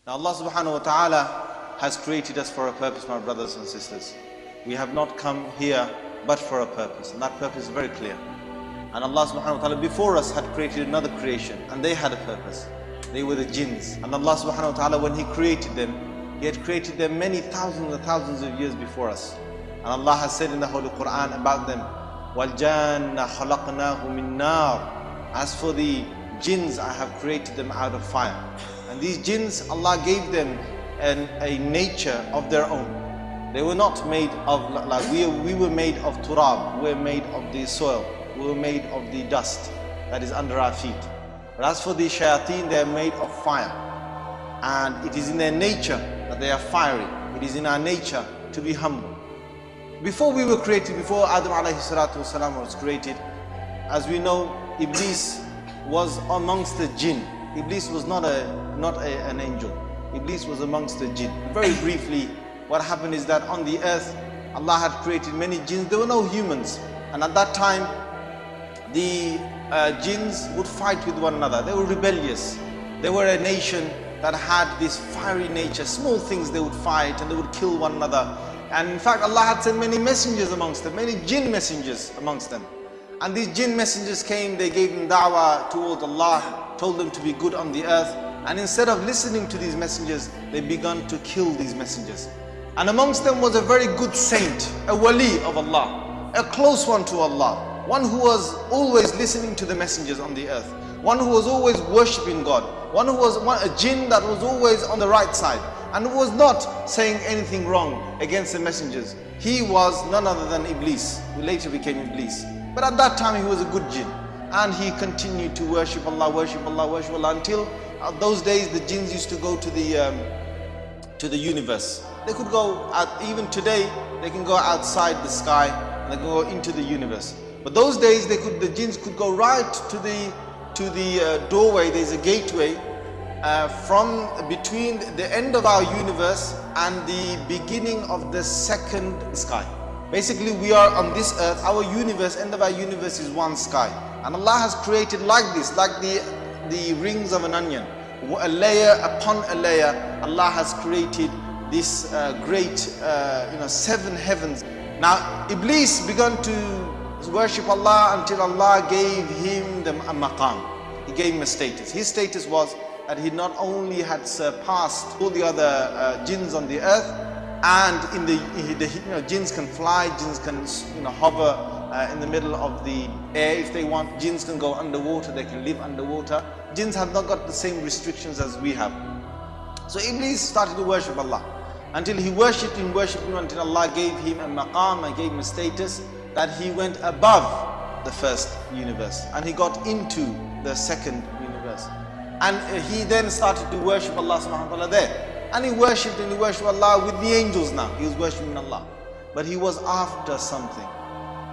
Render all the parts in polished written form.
Now Allah subhanahu wa ta'ala has created us for a purpose, my brothers and sisters. We have not come here but for a purpose, and that purpose is very clear. And Allah subhanahu wa ta'ala before us had created another creation, and they had a purpose. They were the jinns. And Allah subhanahu wa ta'ala, when He created them, He had created them many thousands and thousands of years before us. And Allah has said in the Holy Quran about them, وَالْجَانَّ خَلَقْنَاهُ مِن نَارٍ. As for the jinns, I have created them out of fire. And these jinns, Allah gave them a nature of their own. They were not made of, like we were made of turab, we were made of the soil, we were made of the dust that is under our feet. But as for the shayateen, they are made of fire. And it is in their nature that they are fiery. It is in our nature to be humble. Before we were created, before Adam alayhi salatu wasalam was created, as we know, Iblis was amongst the jinn. Iblis was not an angel. Iblis was amongst the jinn. Very briefly, what happened is that on the earth, Allah had created many jinns. There were no humans. And at that time, the jinns would fight with one another. They were rebellious. They were a nation that had this fiery nature. Small things they would fight and they would kill one another. And in fact, Allah had sent many messengers amongst them, many jinn messengers amongst them. And these jinn messengers came, they gave them da'wah towards Allah, told them to be good on the earth. And instead of listening to these messengers, they began to kill these messengers. And amongst them was a very good saint, a wali of Allah, a close one to Allah, one who was always listening to the messengers on the earth, one who was always worshipping God, one who was a jinn that was always on the right side and who was not saying anything wrong against the messengers. He was none other than Iblis, who later became Iblis. But at that time he was a good jinn, and he continued to worship Allah, worship Allah, worship Allah, until those days the jinns used to go to the universe. They could go out, even today they can go outside the sky and they can go into the universe. But those days the jinns could go right to the doorway. There's a gateway from between the end of our universe and the beginning of the second sky. Basically, we are on this earth, our universe, end of our universe is one sky. And Allah has created like this, like the rings of an onion. A layer upon a layer, Allah has created this great, 7 heavens. Now, Iblis began to worship Allah until Allah gave him a maqam. He gave him a status. His status was that he not only had surpassed all the other jinns on the earth, and jinns can fly, jinns can hover in the middle of the air if they want. Jinns can go underwater, they can live underwater. Jinns have not got the same restrictions as we have. So Iblis started to worship Allah until he worshipped him until Allah gave him a maqam and gave him a status that he went above the first universe and he got into the second universe. And he then started to worship Allah subhanahu wa ta'ala there. And he worshipped Allah with the angels now. He was worshipping Allah. But he was after something.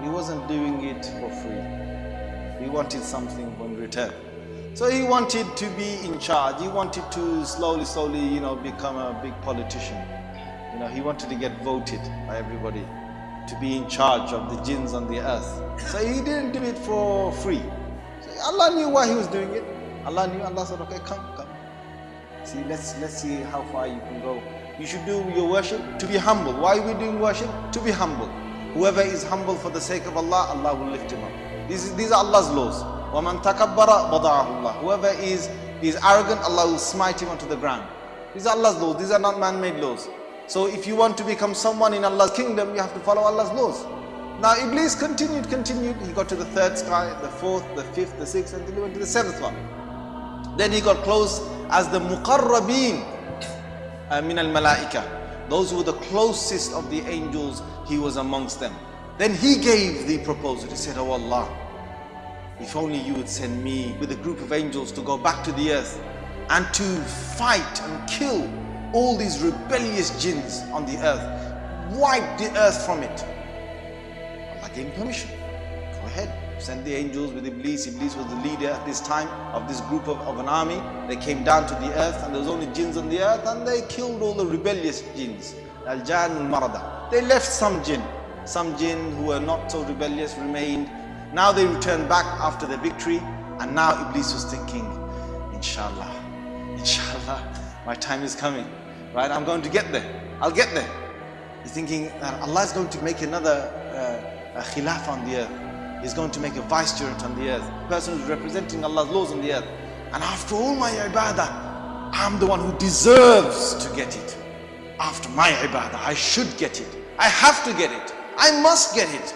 He wasn't doing it for free. He wanted something in return. So he wanted to be in charge. He wanted to slowly, become a big politician. He wanted to get voted by everybody to be in charge of the jinns on the earth. So he didn't do it for free. So Allah knew why he was doing it. Allah knew. Allah said, okay, come. See, let's see how far you can go. You should do your worship to be humble. Why are we doing worship? To be humble. Whoever is humble for the sake of Allah, Allah will lift him up. These are Allah's laws. وَمَنْ تَكَبَّرَ وَضَعَهُ اللَّهُ. Whoever is arrogant, Allah will smite him onto the ground. These are Allah's laws. These are not man-made laws. So if you want to become someone in Allah's kingdom, you have to follow Allah's laws. Now Iblis continued. He got to the 3rd sky, the 4th, the 5th, the 6th, until he went to the 7th one. Then he got close as the muqarrabeen min al-malaika. Those who were the closest of the angels, he was amongst them. Then he gave the proposal. He said, oh Allah, if only you would send me with a group of angels to go back to the earth and to fight and kill all these rebellious jinns on the earth. Wipe the earth from it. Allah gave him permission. Go ahead. Send the angels with Iblis. Iblis was the leader at this time of this group of an army. They came down to the earth and there was only jinns on the earth and they killed all the rebellious jinns. Al-Jaann al-Marada. They left some jinn. Some jinn who were not so rebellious remained. Now they returned back after the victory, and now Iblis was thinking, inshallah, My time is coming, right? I'm going to get there. I'll get there. He's thinking that Allah is going to make another khilaf on the earth. He's going to make a vicegerent on the earth. A person who's representing Allah's laws on the earth. And after all my ibadah, I'm the one who deserves to get it. After my ibadah, I should get it. I have to get it. I must get it.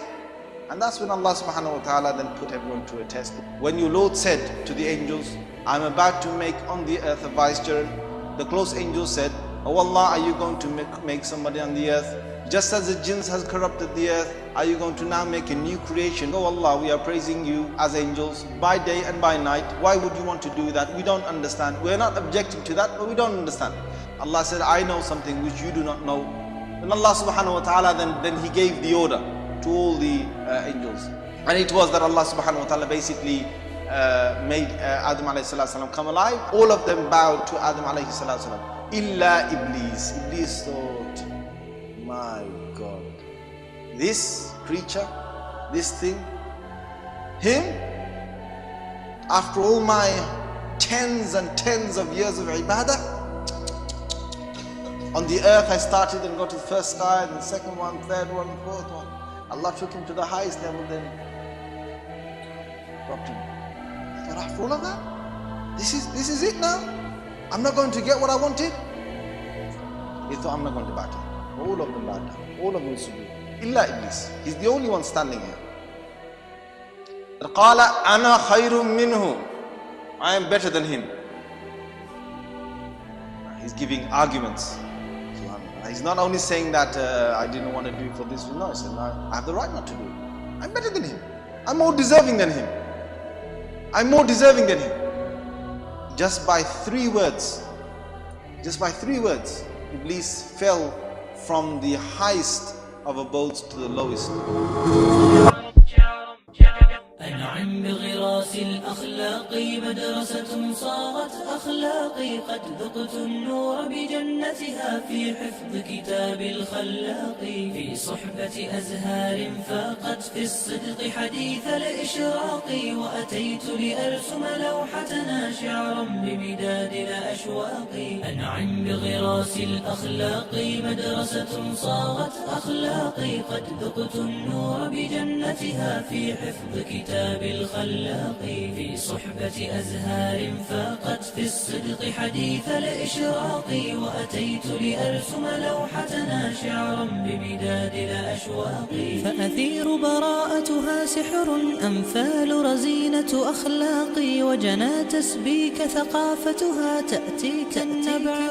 And that's when Allah subhanahu wa ta'ala then put everyone to a test. When your Lord said to the angels, I'm about to make on the earth a vicegerent, the close angels said, oh Allah, are you going to make somebody on the earth? Just as the jinns has corrupted the earth, are you going to now make a new creation? Oh Allah, we are praising you as angels by day and by night. Why would you want to do that? We don't understand. We're not objecting to that, but we don't understand. Allah said, I know something which you do not know. And Allah subhanahu wa ta'ala then He gave the order to all the angels. And it was that Allah subhanahu wa ta'ala basically made Adam alayhi salam come alive. All of them bowed to Adam alayhi salam. Illa Iblis. Iblis thought, my God, this creature, this thing, him, after all my tens and tens of years of ibadah, on the earth I started and got to the first sky, then the second one, third one, fourth one. Allah took him to the highest level, then dropped him. But after all of that, this is it now. I'm not going to get what I wanted. He thought, I'm not going to bow down. All of them bowed down. All of them sujood. Illa Iblis. He's the only one standing here. قَالَ أَنَا خَيْرٌ مِّنْهُ. I am better than him. He's giving arguments. He's not only saying that I didn't want to do it for this reason. No, he said, no, I have the right not to do it. I'm better than him. I'm more deserving than him. I'm more deserving than him. Just by 3 words, Iblis fell from the highest of abodes to the lowest. أنعم بغراس الأخلاق مدرسة صارت أخلاقي قد ذقت النور بجنتها في حفظ كتاب الخلاق في صحبة أزهار فاقت في الصدق حديث الإشراق وأتيت لأرسم لوحتنا شعرا بمداد الأشواق أنعم بغراس الأخلاق مدرسة صارت أخلاقي قد ذقت النور بجنتها في حفظ كتاب الخلاق في صحبة أزهار فاقت في الصدق حديث الإشراق وأتيت لأرسم لوحتنا شعرا بمداد الأشواق فأثير براءتها سحر أمثال رزينة أخلاقي وجنى تسبيك ثقافتها تأتيك النبع